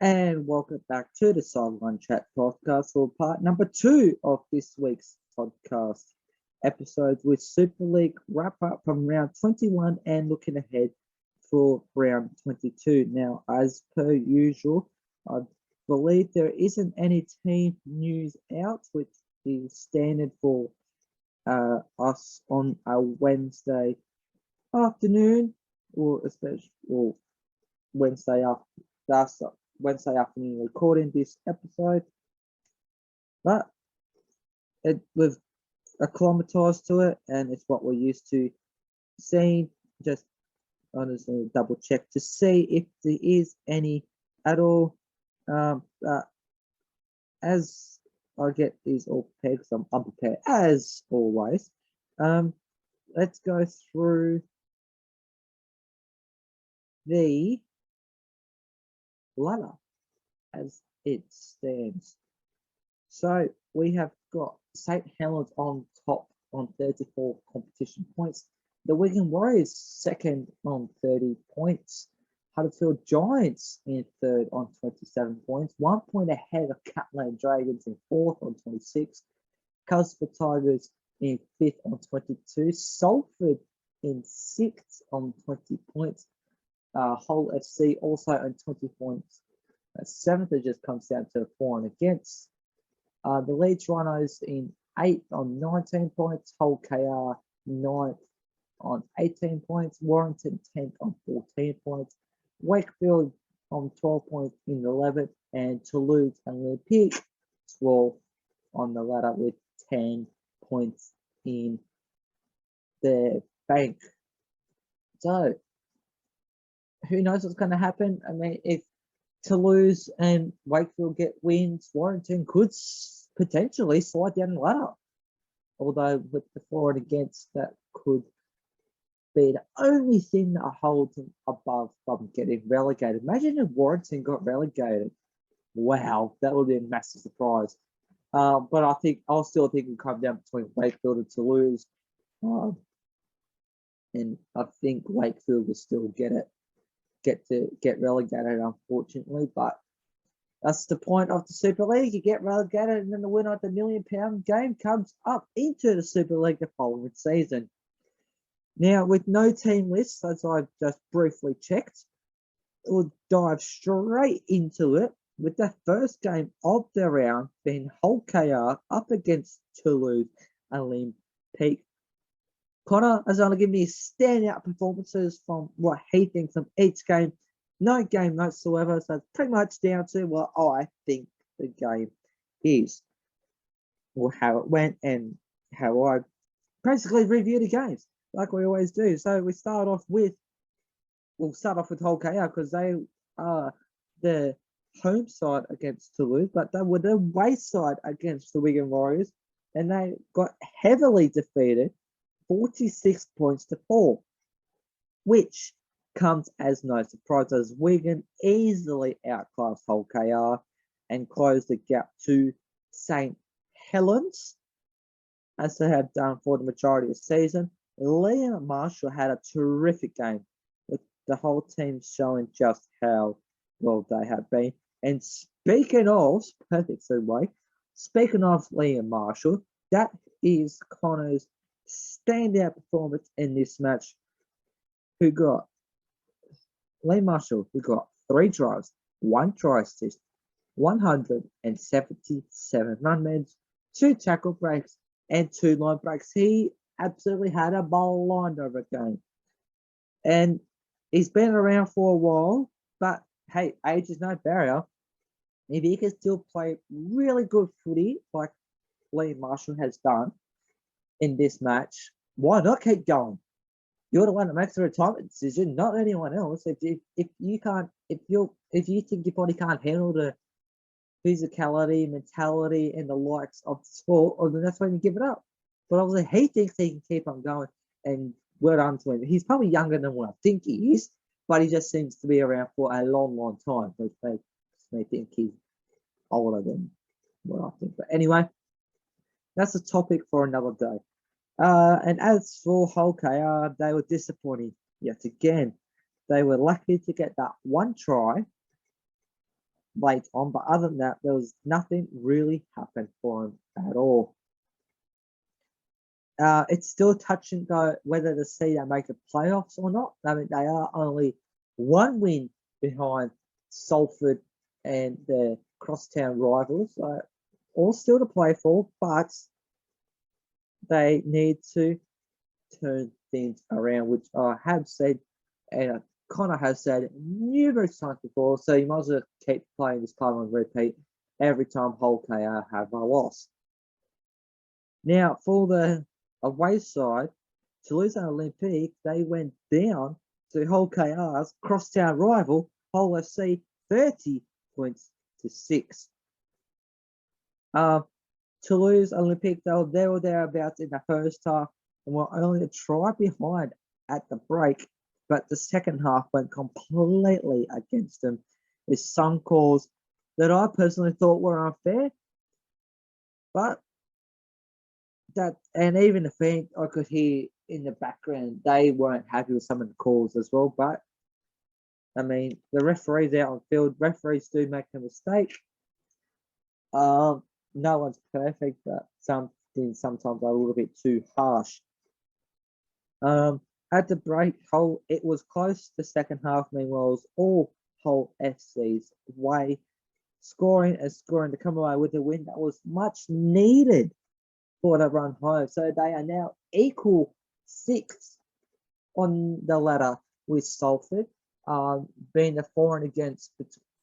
And welcome back to the Sideline Chat podcast for part number 2 of this week's podcast episodes with Super League wrap up from round 21 and looking ahead for round 22. Now, as per usual, I believe there isn't any team news out, which is standard for us on a Wednesday afternoon, or especially or Wednesday after Wednesday afternoon recording this episode, but we've acclimatized to it and it's what we're used to seeing. Just honestly double check to see if there is any at all. As I get these all prepared, because I'm unprepared as always. Let's go through the ladder as it stands. So we have got St. Helens on top on 34 competition points. The Wigan Warriors second on 30 points. Huddersfield Giants in third on 27 points. 1 point ahead of Catland Dragons in fourth on 26. Castleford Tigers in fifth on 22. Salford in sixth on 20 points. Hull FC also on 20 points. Seventh, it just comes down to for and against. The Leeds Rhinos in eighth on 19 points. Hull KR ninth on 18 points. Warrington 10th on 14 points. Wakefield on 12 points in 11th. And Toulouse and Olympique 12th on the ladder with 10 points in their bank. So, who knows what's going to happen? I mean, if Toulouse and Wakefield get wins, Warrington could potentially slide down the ladder. Although with the for and against, that could be the only thing that holds them above from getting relegated. Imagine if Warrington got relegated. Wow, that would be a massive surprise. But I'll still think it'll come down between Wakefield and Toulouse. And I think Wakefield will still get relegated, unfortunately. But that's the point of the Super League. You get relegated, and then the winner of the £1 million game comes up into the Super League the following season. Now, with no team lists, as I've just briefly checked, we'll dive straight into it with the first game of the round being Hull KR up against Toulouse and Olympique. Connor has only given me standout performances from what he thinks of each game. No game whatsoever, so it's pretty much down to what I think the game is, or how it went, and how I basically review the games, like we always do. So we'll start off with Hull KR because they are the home side against Toulouse, but they were the away side against the Wigan Warriors, and they got heavily defeated, 46 points to 4, which comes as no surprise as Wigan easily outclassed Hull KR and closed the gap to St. Helens, as they have done for the majority of the season. Liam Marshall had a terrific game, with the whole team showing just how well they have been. And speaking of Liam Marshall, that is Connor's standout performance in this match. Liam Marshall, who got 3 drives, 1 try assist, 177 run meds, 2 tackle breaks, and 2 line breaks. He absolutely had a blinder of a game. And he's been around for a while, but hey, age is no barrier. If he can still play really good footy like Liam Marshall has done in this match, why not keep going? You're the one that makes the retirement decision, not anyone else. If you think your body can't handle the physicality, mentality, and the likes of the sport, well, then that's when you give it up. But obviously, he thinks he can keep on going, and well done to him. He's probably younger than what I think he is, but he just seems to be around for a long, long time, which makes me think he's older than what I think. But anyway, that's a topic for another day. And as for Hull KR, they were disappointing yet again. They were lucky to get that 1 try late on, but other than that, there was nothing really happened for him at all. It's still touch and go whether to see they make the playoffs or not. I mean, they are only one win behind Salford and their crosstown rivals. So all still to play for, but they need to turn things around, which I have said, and I kind of have said numerous times before. So you might as well keep playing this part on repeat every time Hull KR have a loss. Now, for the away side, Toulouse Olympique, they went down to Hull KR's crosstown rival, Hull FC, 30 points to 6. Toulouse Olympique, they were there or thereabouts in the first half and were only a try behind at the break, but the second half went completely against them with some calls that I personally thought were unfair. But that, and even the fans I could hear in the background, they weren't happy with some of the calls as well. But I mean, the referees out on field, referees do make a mistake. No one's perfect, but sometimes are a little bit too harsh. At the break, Hull, it was close the second half. Meanwhile, it was all Hull FC's way, scoring to come away with a win that was much needed for the run home. So they are now equal 6 on the ladder with Salford. Being the for and against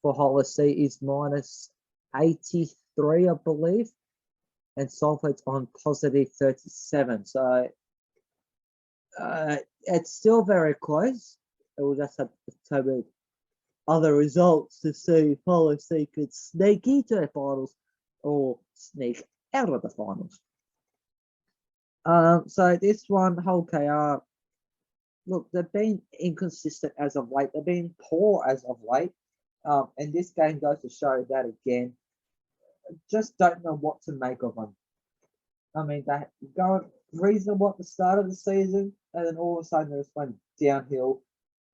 for Hull FC is minus 83, I believe, and Salford's on positive 37. So it's still very close. We'll just have to tell other results to see if Hull FC could sneak into the finals or sneak out of the finals. So this one, Hull KR, look, they've been inconsistent as of late. They've been poor as of late. And this game goes to show that again. Just don't know what to make of them. I mean, they go reasonable at the start of the season, and then all of a sudden they just went downhill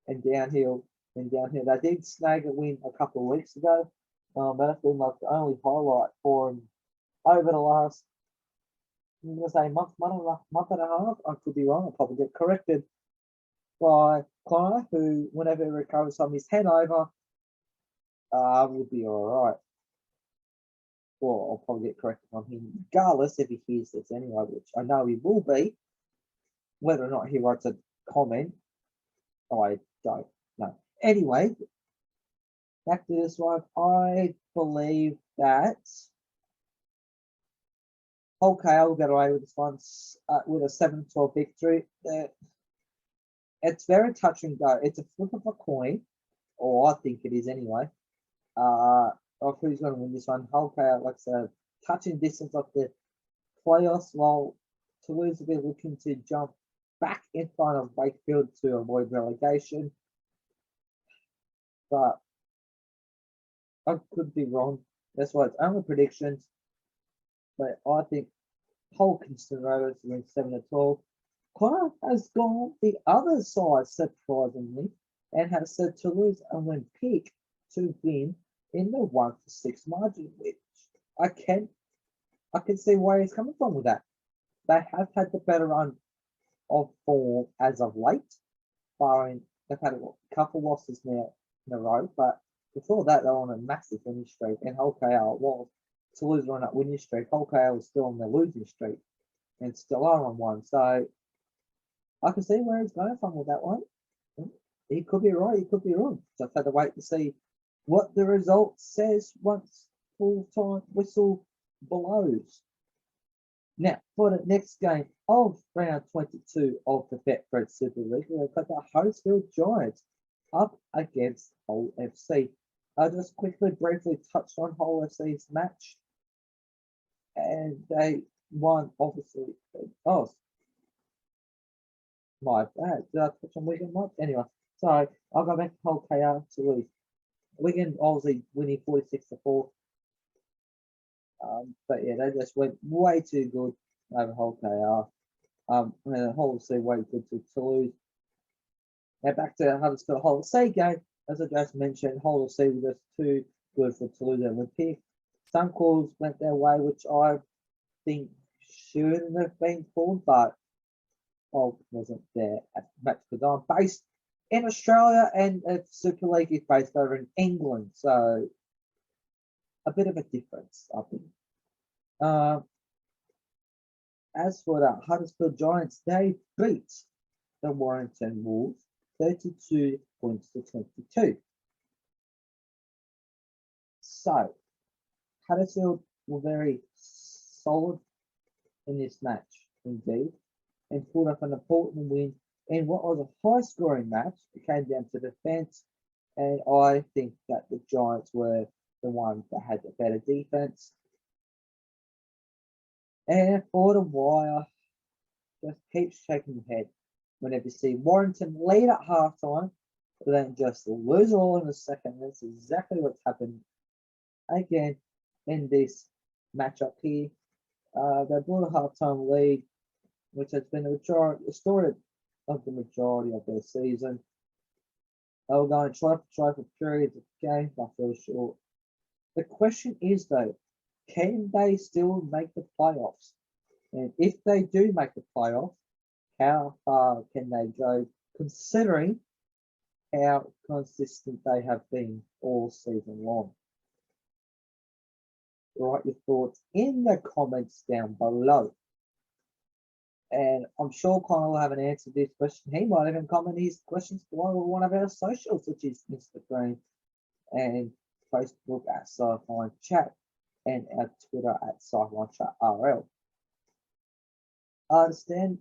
and downhill and downhill. They did snag a win a couple of weeks ago. That's been like the only highlight for them over the last, I'm going to say month and a half. I could be wrong. I'll probably get corrected by Connor, who, whenever he recovers from his hangover, will be all right. Well, I'll probably get corrected on him, regardless if he hears this anyway, which I know he will be. Whether or not he writes a comment, I don't know. Anyway, back to this one. I believe that Hull KR will get away with this one with a 7-12 victory. It's very touch and go. It's a flip of a coin, or I think it is anyway. Of who's going to win this one. Hull KR, like I said, touching distance of the playoffs, while Toulouse will be looking to jump back in front of Wakefield to avoid relegation. But I could be wrong. That's why it's only predictions. But I think Hull Kingston Rovers win 7-12. Connor has gone the other side, surprisingly, and has said Toulouse Olympique to win in the 1-6 margin, which I can see where he's coming from with that. They have had the better run of form as of late, barring they've had a couple losses now in a row, but before that they were on a massive winning streak, and Hull KR was Toulouse were on that winning streak. Hull KR was still on their losing streak and still are on one. So I can see where he's going from with that one. He could be right, he could be wrong. So I've had to wait to see what the result says once full-time whistle blows. Now, for the next game of round 22 of the Betfred Super League, we've got the Huddersfield Giants up against Hull FC. I'll just briefly touch on Hull FC's match. And they won, obviously. Oh, my bad. Did I touch on Wigan much? Anyway, so I'll go back to Hull KR to lose. Wigan obviously winning 46-4. But yeah, they just went way too good over Hull KR. And Hull FC way good to Toulouse. Now back to Huddersfield Hull FC game. As I just mentioned, Hull FC with just 2 good for Toulouse Olympic. Some calls went their way, which I think shouldn't have been called, but I wasn't there at the match because I'm based in Australia and the Super League is based over in England, so a bit of a difference, I think. As for the Huddersfield Giants, they beat the Warrington Wolves 32 points to 22. So, Huddersfield were very solid in this match, indeed, and pulled up an important win in what was a high-scoring match. It came down to defence, and I think that the Giants were the ones that had the better defence. And for the wire, just keeps shaking the head whenever you see Warrington lead at halftime, but then just lose all in the second. That's exactly what's happened again in this matchup here. They brought a halftime lead, which has been the story of the majority of their season. They were going try for periods of the game, but fell short. The question is though, can they still make the playoffs? And if they do make the playoffs, how far can they go considering how consistent they have been all season long? Write your thoughts in the comments down below. And I'm sure Connor will have an answer to this question. He might even comment his questions below on one of our socials, which is Instagram and Facebook at Sideline Chat and our Twitter at Sideline Chat RL. I understand.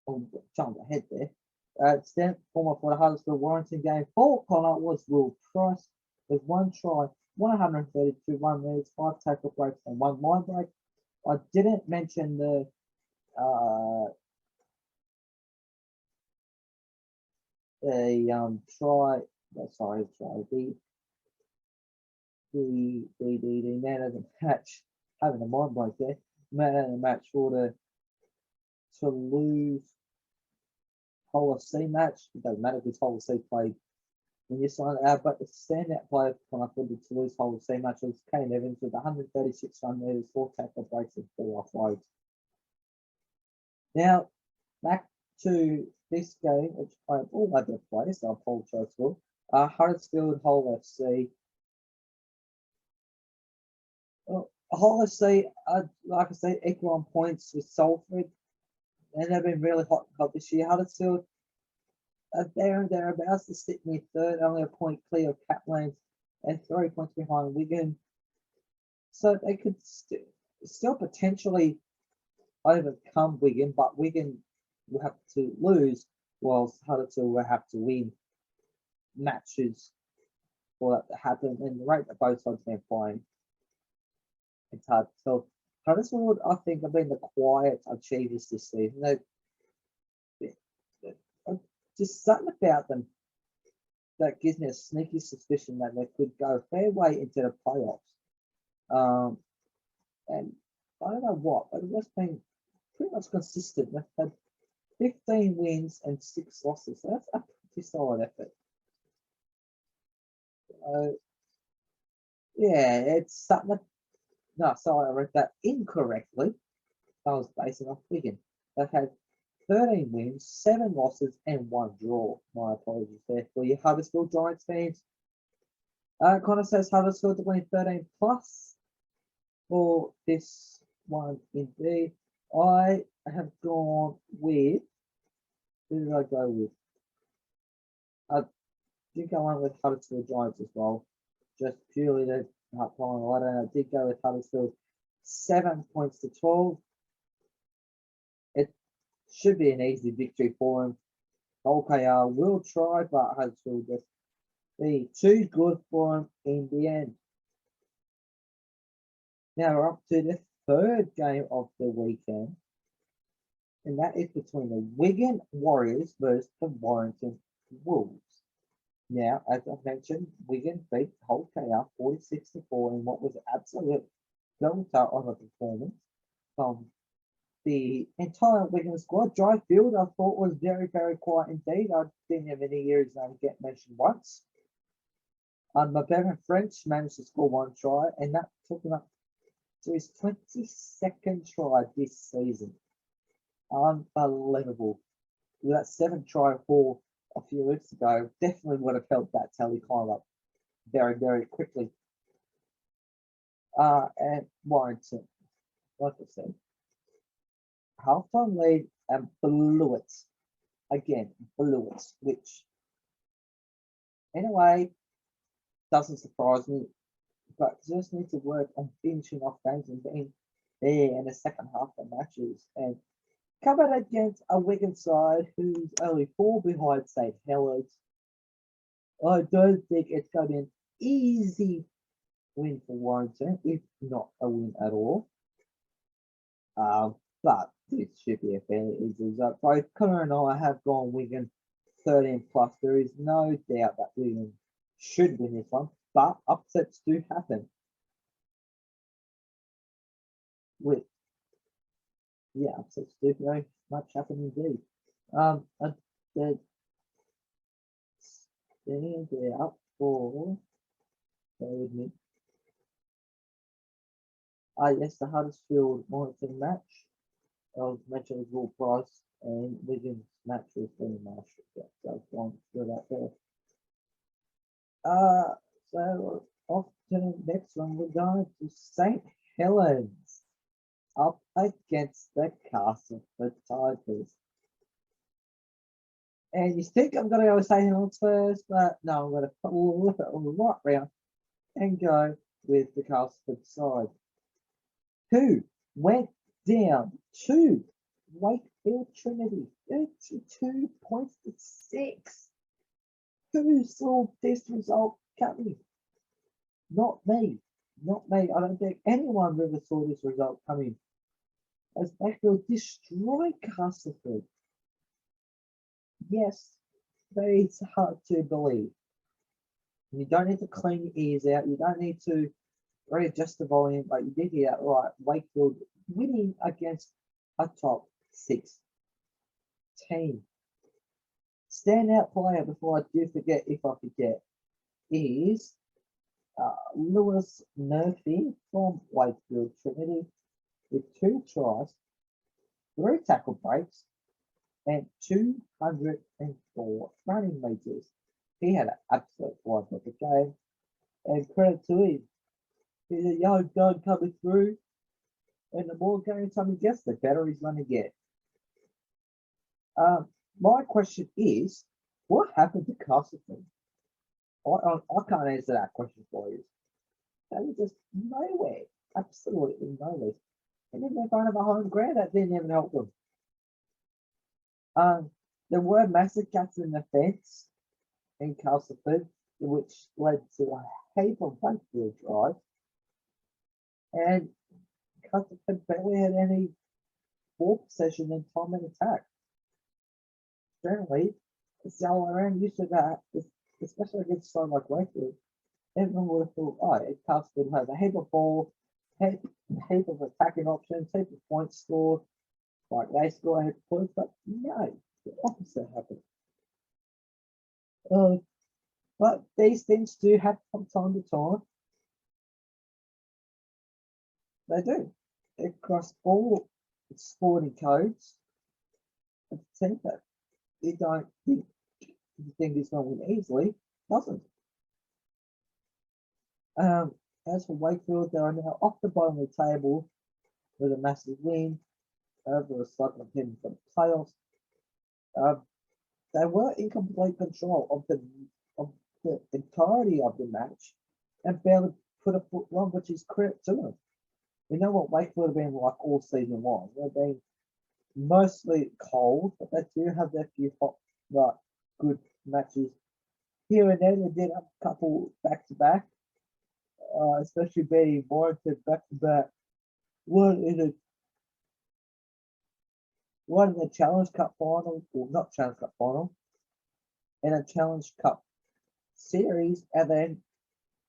Oh, jumped ahead there. Stand former for the Huddersfield Warrington game for Connor was Will Price with 1 try, 132 1 minutes, 5 tackle breaks, and 1 line break. I didn't mention the man of the match, having a mind blank there, man of the match for the Toulouse Whole of C match. It doesn't matter because Whole of C played when you sign it out, but the standout player for the Toulouse Whole of C match was Kane Evans with 136 run meters, 4 tackle breaks, and 4 offloads. Now, back to this game, which I'm all over the place, I apologise for. Huddersfield Whole FC. Whole FC, like I say, equal on points with Salford, and they've been really hot this year. Huddersfield are there and thereabouts to sit near third, only a point clear of Caplan's and 3 points behind Wigan. So they could still potentially overcome Wigan, but Wigan will have to lose, whilst Huddersfield will have to win matches for that to happen. And the rate that both sides have been playing, it's hard to tell. Huddersfield, I think, have been the quiet achievers this season. They just something about them that gives me a sneaky suspicion that they could go a fair way into the playoffs. And I don't know what, but it's been pretty much consistent. They've had 15 wins and 6 losses. So that's a pretty solid effort. Yeah, it's something. No, sorry, I read that incorrectly. I was basing off Wigan. They've had 13 wins, 7 losses, and 1 draw. My apologies there for you Huddersfield Giants fans. Connor says Huddersfield to win 13 plus for this one indeed. I have gone with, who did I go with? I did go on with Huddersfield Giants as well, just purely to help on the ladder. I did go with Huddersfield 7 points to 12. It should be an easy victory for him. OKR will try, but Huddersfield just be too good for him in the end. Now we're up to the third game of the weekend, and that is between the Wigan Warriors versus the Warrington Wolves. Now, as I mentioned, Wigan beat Hull KR 46-4 in what was an absolute belter of a performance from the entire Wigan squad. Dry field, I thought, was very, very quiet indeed. I didn't have any years get mentioned once. My veteran French managed to score 1 try, and that took him up to his 22nd try this season. Unbelievable. With that 7 try haul a few weeks ago, definitely would have helped that tally climb up very, very quickly. And Warrington, like I said, halftime lead and blew it. Again, blew it, which in a way doesn't surprise me, but just need to work on finishing off games and being there in the second half of matches. And coming against a Wigan side who's only 4 behind St. Helens, I don't think it's going to be an easy win for Warrington, if not a win at all. But this should be a fairly easy result. Both Connor and I have gone Wigan 13 plus. There is no doubt that Wigan should win this one, but upsets do happen. Upsets do very much happen indeed. They're out for. Bear with me. Yes, the Huddersfield Warrington match. I was mentioning Will Price and Wigan's match was Benny Marshall. Yeah, so I was going through that there. So off to the next one, we're going to St. Helens up against the Castleford Tigers. And you think I'm going to go St. Helens first, but no, I'm going to flip it on the right round and go with the Castleford side, who went down to Wakefield Trinity, 32 points to 6. Who saw this result coming? Not me. Not me. I don't think anyone really saw this result coming. As Wakefield destroyed Castleford. Yes, that is hard to believe. You don't need to clean your ears out. You don't need to readjust the volume, but you did hear that right. Wakefield winning against a top 6 team. Standout player, before I do forget, if I forget, is Lewis Murphy from Wakefield Trinity with 2 tries, 3 tackle breaks, and 204 running meters. He had an absolute flying of the game, and credit to him. He's a young gun coming through, and the more games he gets, the better he's going to get. My question is, what happened to Castleford? I can't answer that question for you. They were just nowhere, absolutely nowhere. And then they found a home ground that didn't even help them. There were massive gaps in the fence in Castleford, which led to a heap of Wakefield drives. And Castleford barely had any ball possession and time and attack. Generally, it's the other way around. Used to that, especially against a side like Wakefield. Everyone would have thought, oh, Castleford has a heap of ball, heap of attacking options, heap of points scored. Like they score a heap of points, but no, the opposite happened. But these things do happen from time to time. They do. Across all sporting codes, I think that you don't think the thing is going to win easily, doesn't. As for Wakefield, they are now off the bottom of the table with a massive win over a cycle of him from the playoffs. They were in complete control of the entirety of the match and barely put a foot wrong, which is credit to them. We know what Wakefield have been like all season long. They've been mostly cold, but they do have their few hot, good matches here and there. They did have a couple back to back, especially beating Warrington back to back. One in the Challenge Cup final, or not Challenge Cup final, and a Challenge Cup series, and then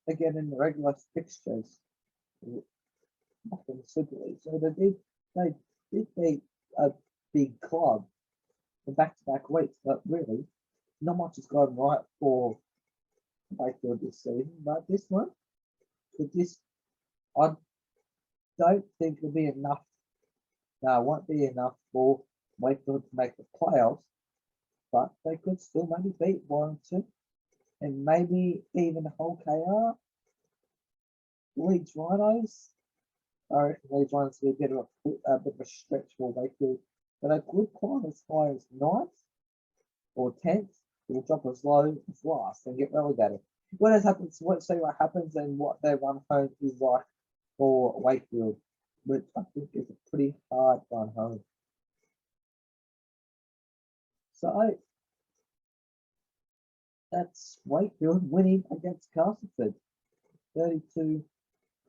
again in the regular fixtures back in the Super League. So they did beat a big club in back-to-back weeks, but really not much has gone right for Wakefield this season, but this one, with this, I don't think it'll be enough. No, it won't be enough for Wakefield to make the playoffs, but they could still maybe beat Warrington and maybe even hold KR. Leeds Rhinos. I reckon Leeds Rhinos will be a bit of a stretch for Wakefield, but a good climb as high as 9th or 10th. Will drop as low as last and get relegated. What has happened? Let's see what happens and what their run home is like for Wakefield, which I think is a pretty hard run home. So that's Wakefield winning against Castleford, 32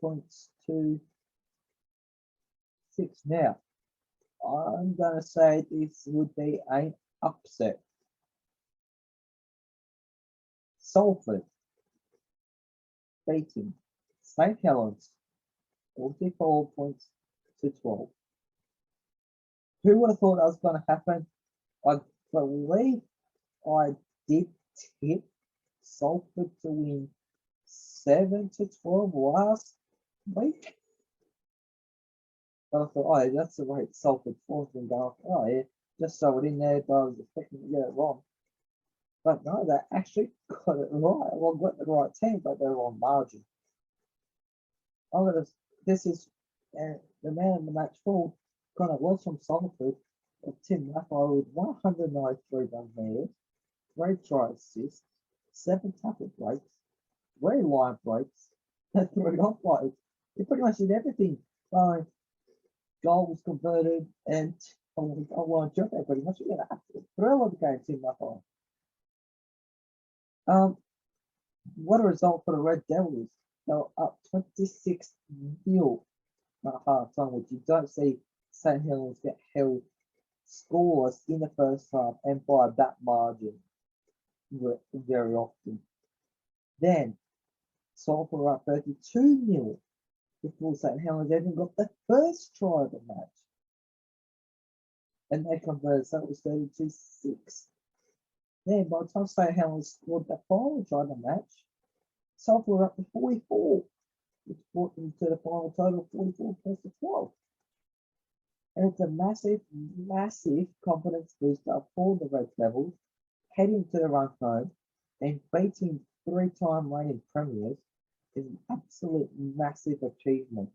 points to 6. Now, I'm going to say this would be an upset. Salford beating St. Helens, 44 points to 12. Who would have thought that was going to happen? I believe I did tip Salford to win 7 to 12 last week. But I thought, oh, that's the rate Salford fourth and go, oh yeah, just so it in there, but I was expecting to get it wrong. But no, they actually got it right. Well, got the right team, but they're on margin. This is the man in the match full kind of was from Salford of Tim Laffo with 193 run meters, 3 try assists, 7 tackle breaks, 3 line breaks, and 3 offloads. He pretty much did everything. Goal was converted, and I want to jump there pretty much. You're going to have to thrill of the game, Tim Laffo. What a result for the Red Devils. They were up 26-0 at half time, which you don't see St. Helens get held scoreless in the first half and by that margin very often. Then Salford were up 32-0 before St. Helens even got the first try of the match. And they converted, so it was 32-6. Then by the time St. Helens scored the final try of the match, Salford were up to 44, which brought them to the final total of 44 points to 12. And it's a massive, massive confidence booster for the Red Devils, heading to the run home and beating 3-time reigning premiers is an absolute massive achievement.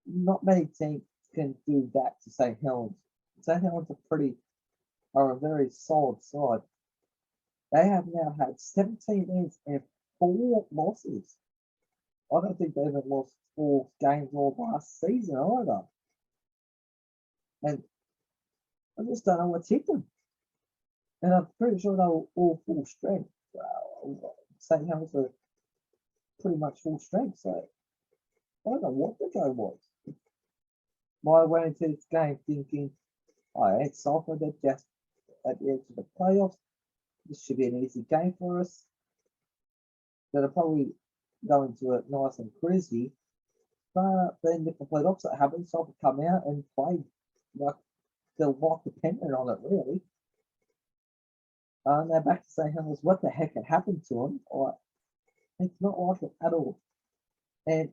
Not many teams can do that to St. Helens. St. Helens are a very solid side. They have now had 17 wins and 4 losses. I don't think they even lost 4 games all last season either. And I just don't know what's hit them. And I'm pretty sure they were all full strength. St. Helens are pretty much full strength, so I don't know what the go was. I went into this game thinking, it's Salford, they're just at the edge of the playoffs. This should be an easy game for us. They'll probably go into it nice and crazy. But then the complete opposite happened. Salford come out and played like they're dependent on it, really. Now back to St. Helens, what the heck had happened to them? It's not like it at all. And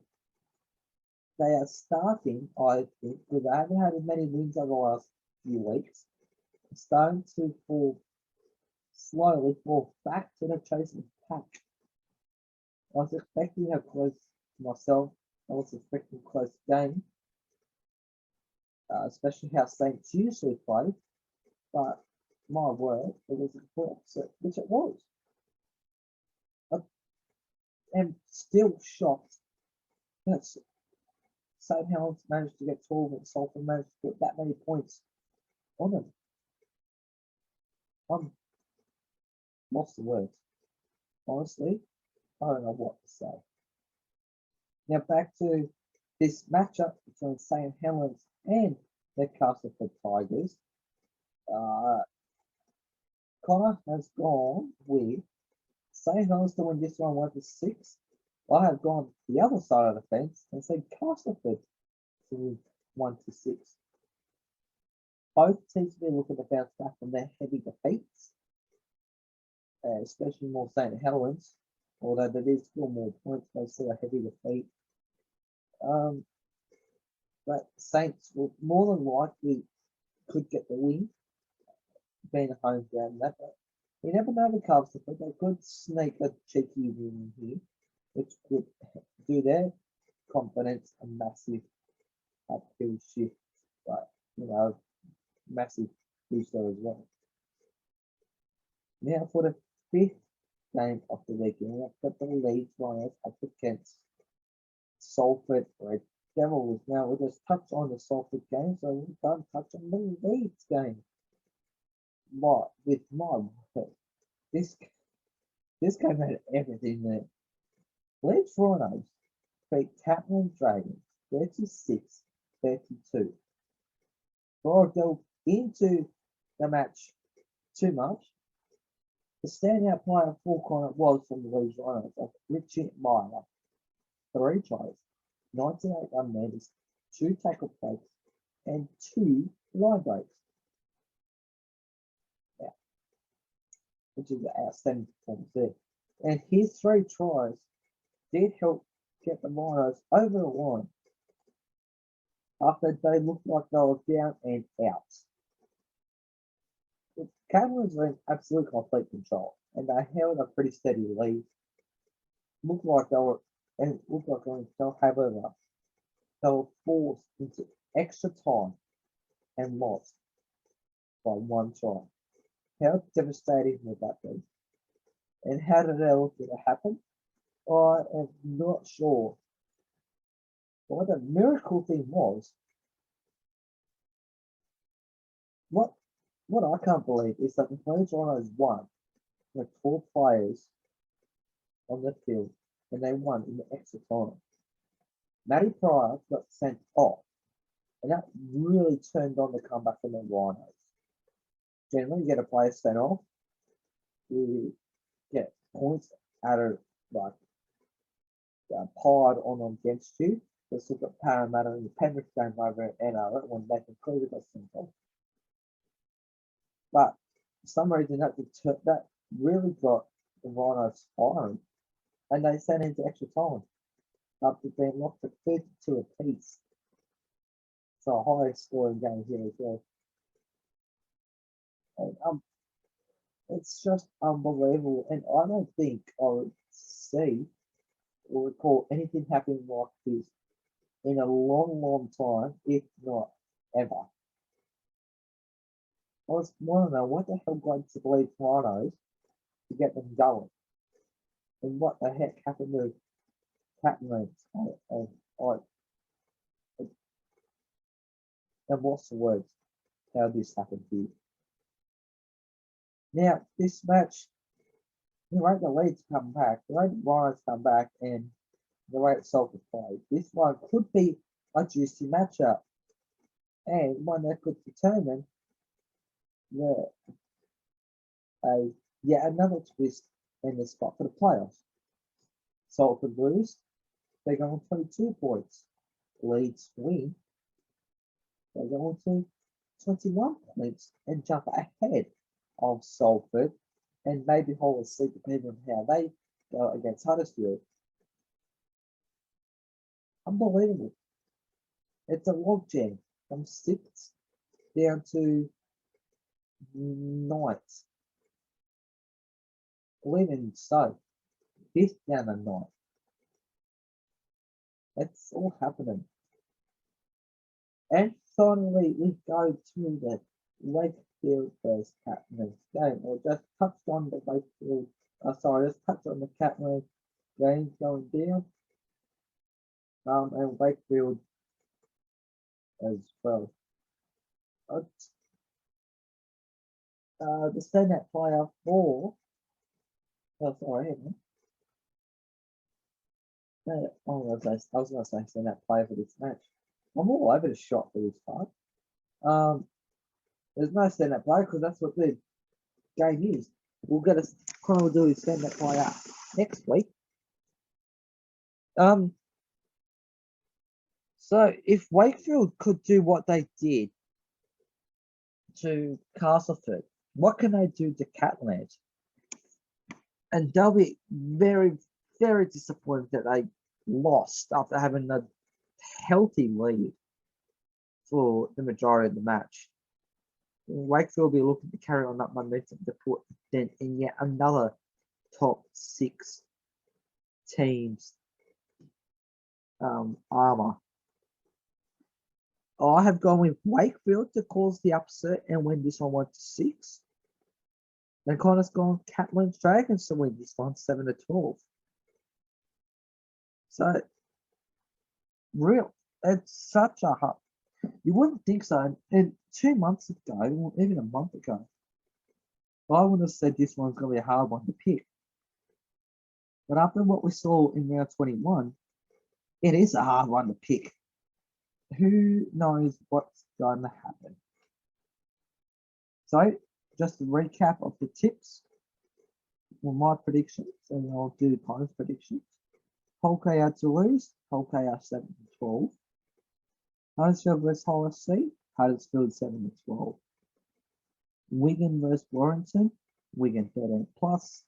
they are starting, I think, because they haven't had as many wins over the last few weeks, starting to slowly fall back to the chasing pack. I was expecting a close myself. I was expecting a close game, especially how Saints usually play. But my word, it was a complete opposite, which it was. I am still shocked that St. Helens managed to get 12 and Salford managed to put that many points on them. I'm lost the words. Honestly, I don't know what to say. Now back to this matchup between St. Helens and the Castleford Tigers. Connor has gone with St. Helens to win this one 1-6. I have gone the other side of the fence and said Castleford to win 1-6. Both teams have been looking to bounce back from their heavy defeats. especially more St. Helens, although there is still more points, they still a heavy defeat. But Saints will more than likely could get the win, being a home ground that. But you never know the Castleford. They could sneak a cheeky win here, which could do their confidence a massive uphill shift, but massive booster as well. Now for the fifth game of the weekend, we've got the Leeds Lions up against Salford Red Devils. Now we'll just touch on the Salford game, so we can't touch on the Leeds game. But with my this game had everything there. Leeds Rhinos beat Catalan Dragons 36-32. Before I delve into the match too much, the standout player full corner was from the Leeds Rhinos of Richard Meyer. 3 tries, 98 unmeters, 2 tackle breaks, and 2 line breaks. Yeah, which is an outstanding performance there. And his 3 tries did help get the Rhinos over the line after they looked like they were down and out. The Catalans were in absolute complete control, and they held a pretty steady lead. Looked like they were going to however, they were forced into extra time and lost by 1 try. How devastating would that be? And how did it happen? I am not sure. But the miracle thing was, what I can't believe is that the Leeds Rhinos won with 12 players on the field, and they won in the extra time. Matty Pryor got sent off, and that really turned on the comeback from the Rhinos. Generally, you get a player sent off, you get points out of piled on against you. Let's look at Parramatta in the Penrith game over at NRL when they concluded got sent off. But for some reason that really got the Rhinos firing, and they sent into extra time after being locked at 32 apiece. So a high scoring game here as well. And it's just unbelievable, and I don't think I would see or recall anything happening like this in a long time, if not ever. I was want to know what the hell got to Leeds Rhinos to get them going, and what the heck happened to Catalans and what's the words how this happened here. Now this match, the way the Leeds come back, the way the Rhinos come back, and the way it's Salford played, this one could be a juicy matchup, and one that could determine yet another twist in the spot for the playoffs. Salford lose, they go on 22 points. Leeds win, they go on to 21 points and jump ahead of Salford, and maybe hold a seat depending on how they go against Huddersfield. Unbelievable. It's a logjam from 6th down to 9th. Even so, 5th down to 9th. It's all happening. And finally, we go to the Wakefield versus Catalans game. Or just touched on the Wakefield. Just touched on the Catalan game going down. And Wakefield as well. The standout player for I was going to say standout player for this match. I'm all over the shot for this part. There's no standout player because that's what the game is. We'll do is standout player next week. So if Wakefield could do what they did to Castleford, what can they do to Catalans? And they'll be very, very disappointed that they lost after having a healthy lead for the majority of the match. Wakefield will be looking to carry on that momentum to put them in yet another top 6 teams armor. I have gone with Wakefield to cause the upset and win this one 1-6. Then Connor's gone Catalan's Dragons to win this one 7-12. So real, it's such a hard. You wouldn't think so. And 2 months ago, or even a month ago, I would have said this one's going to be a hard one to pick. But after what we saw in round 21, it is a hard one to pick. Who knows what's going to happen? So, just a recap of the tips for my predictions, and I'll do Connor's predictions. Hull KR to lose, Hull KR 7-12. Huddersfield vs Hull FC, Huddersfield 7-12. Wigan vs Warrington, Wigan 13+.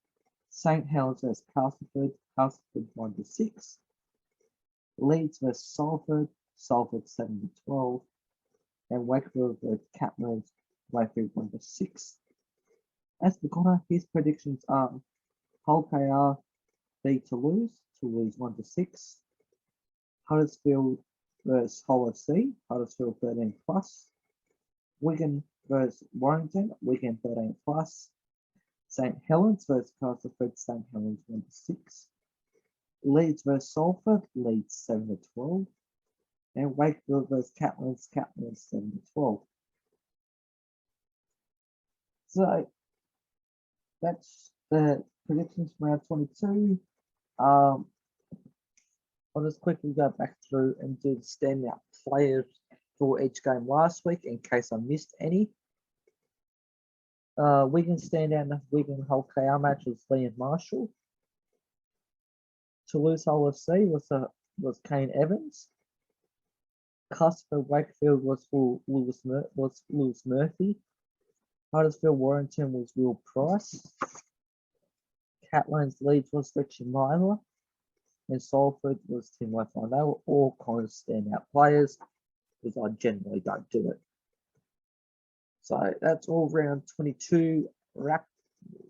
St Helens vs Castleford, Castleford 1-6. Leeds vs Salford, Salford 7-12. And Wakefield vs Catalans, Wakefield 1-6. As for Connor, his predictions are Hull KR beat Toulouse 1-6. Huddersfield vs Hull FC, Huddersfield 13+. Wigan vs Warrington, Wigan 13+. St Helens vs Castleford, St Helens 1-6. Leeds vs Salford, Leeds 7-12. And Wakefield vs Catalans, Catalans 7-12. So that's the predictions for round 22. I'll just quickly go back through and do the standout players for each game last week in case I missed any. Wigan standout Wigan Hull KR match was Liam Marshall. Toulouse Hull FC was Kane Evans. Castleford Wakefield was for Lewis Murphy. Huddersfield Warrington was Will Price. Catalans Leeds was Richie Myler. And Salford was Tim Westline. They were all kind of standout players because I generally don't do it. So that's all round 22 wrapped.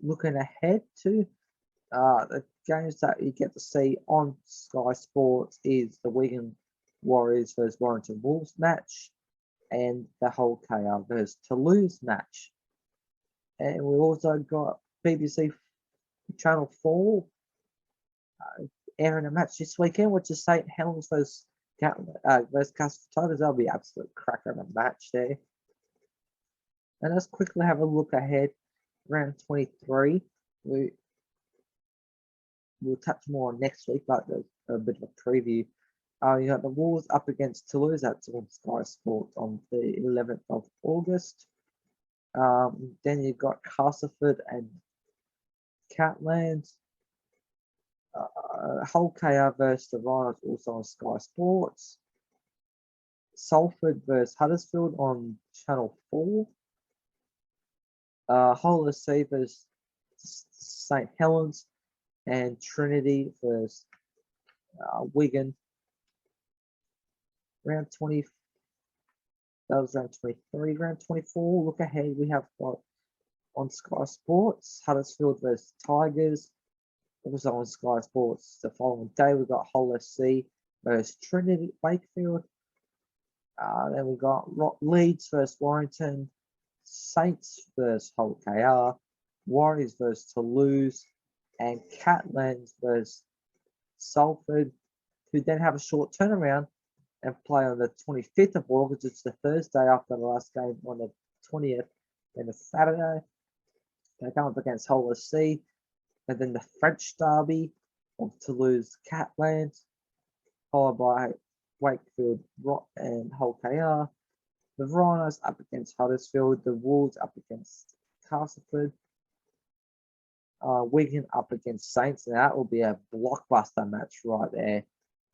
Looking ahead to the games that you get to see on Sky Sports is the Wigan Warriors versus Warrington Wolves match and the Hull KR versus Toulouse match. And we also got BBC Channel 4 airing a match this weekend, which is St Helens versus Castleford Tigers. That'll be an absolute cracker of a match there. And let's quickly have a look ahead. Round 23. We'll touch more on next week, but there's a bit of a preview. You got the Wolves up against Toulouse. That's on Sky Sports on the 11th of August. Then you've got Castleford and Catlands. Hull KR versus the Rhinos also on Sky Sports. Salford versus Huddersfield on Channel 4. Hull FC versus St Helens, and Trinity versus Wigan. Round 20. That was round 23. Round 24. Look ahead. We have got on Sky Sports Huddersfield versus Tigers. Also on Sky Sports the following day, we got Hull FC versus Trinity Wakefield. Then we got Leeds versus Warrington, Saints versus Hull KR, Warriors versus Toulouse, and Catalans versus Salford, who then have a short turnaround and play on the 25th of August. It's the Thursday after the last game on the 20th, and the Saturday. They come up against Hull FC. And then the French derby of Toulouse Catalans, followed by Wakefield and Hull KR. The Rhinos up against Huddersfield. The Wolves up against Castleford. Wigan up against Saints. And that will be a blockbuster match right there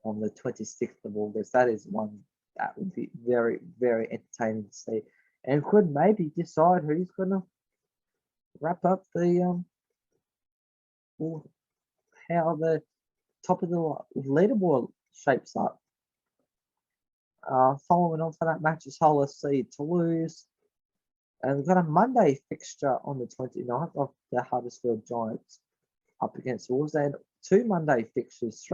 on the 26th of August. That is one that would be very, very entertaining to see. And could maybe decide who's going to wrap up the how the top of the leaderboard shapes up. Following on from that match is Hull FC Toulouse. And we've got a Monday fixture on the 29th of the Huddersfield Giants up against Wolves. And 3 Monday fixtures.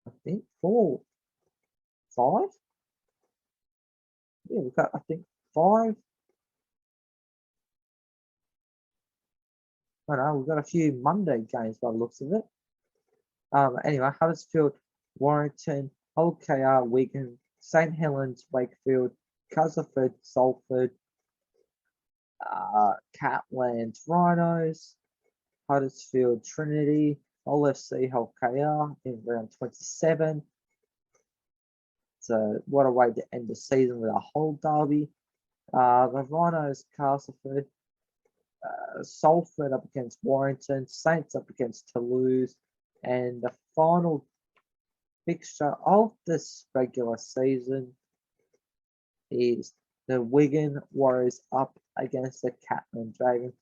I think 4, 5. Yeah, we've got, I think, 5. I don't know, we've got a few Monday games by the looks of it. Anyway, Huddersfield, Warrington, OKR, Wigan, St Helens, Wakefield, Castleford, Salford, Catlands, Rhinos, Huddersfield, Trinity, LFC, OKR in round 27. So what a way to end the season with a whole derby. The Rhinos, Castleford, Salford up against Warrington, Saints up against Toulouse, and the final fixture of this regular season is the Wigan Warriors up against the Catman Dragons,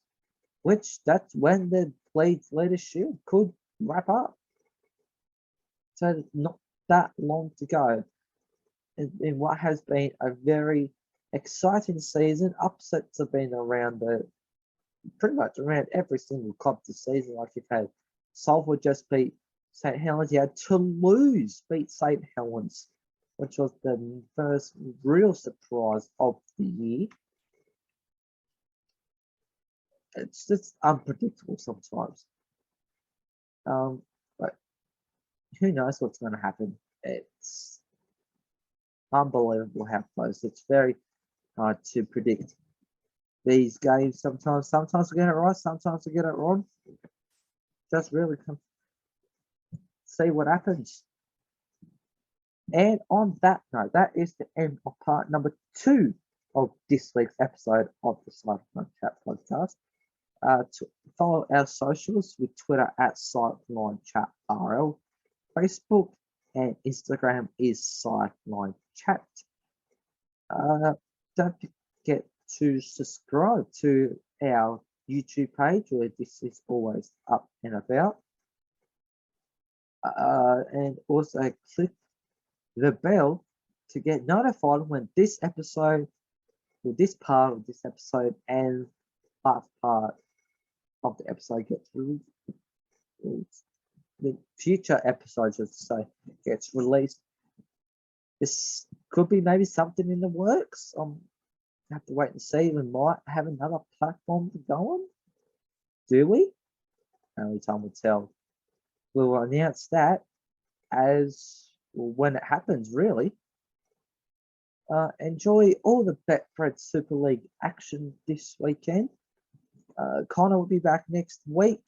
which that's when the Leaders Shield could wrap up. So there's not that long to go in what has been a very exciting season. Upsets have been around pretty much around every single club this season. Like you've had Salford just beat St Helens, you had Toulouse beat St Helens, which was the first real surprise of the year. It's just unpredictable sometimes. But who knows what's going to happen? It's unbelievable how close. It's very hard to predict these games. Sometimes we get it right, sometimes we get it wrong. Just really see what happens. And on that note, that is the end of part number 2 of this week's episode of the Sideline Chat podcast. To follow our socials with Twitter at Sideline Chat RL, Facebook and Instagram is Sideline Chat. Don't forget to subscribe to our YouTube page where this is always up and about. And also click the bell to get notified when this episode, or this part of this episode, and last part of the episode gets released. The future episodes, let's say, gets released. This could be maybe something in the works. Have to wait and see. We might have another platform to go on. Do we? Only time will tell. We'll announce that when it happens, really. Enjoy all the Betfred Super League action this weekend. Connor will be back next week.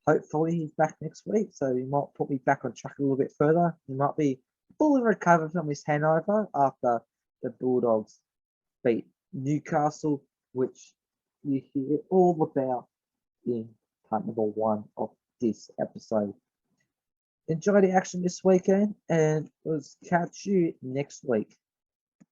Hopefully he's back next week, so he might put me back on track a little bit further. He might be fully recovered from his hangover after the Bulldogs beat Newcastle, which you hear all about in part number 1 of this episode. Enjoy the action this weekend, and we'll catch you next week.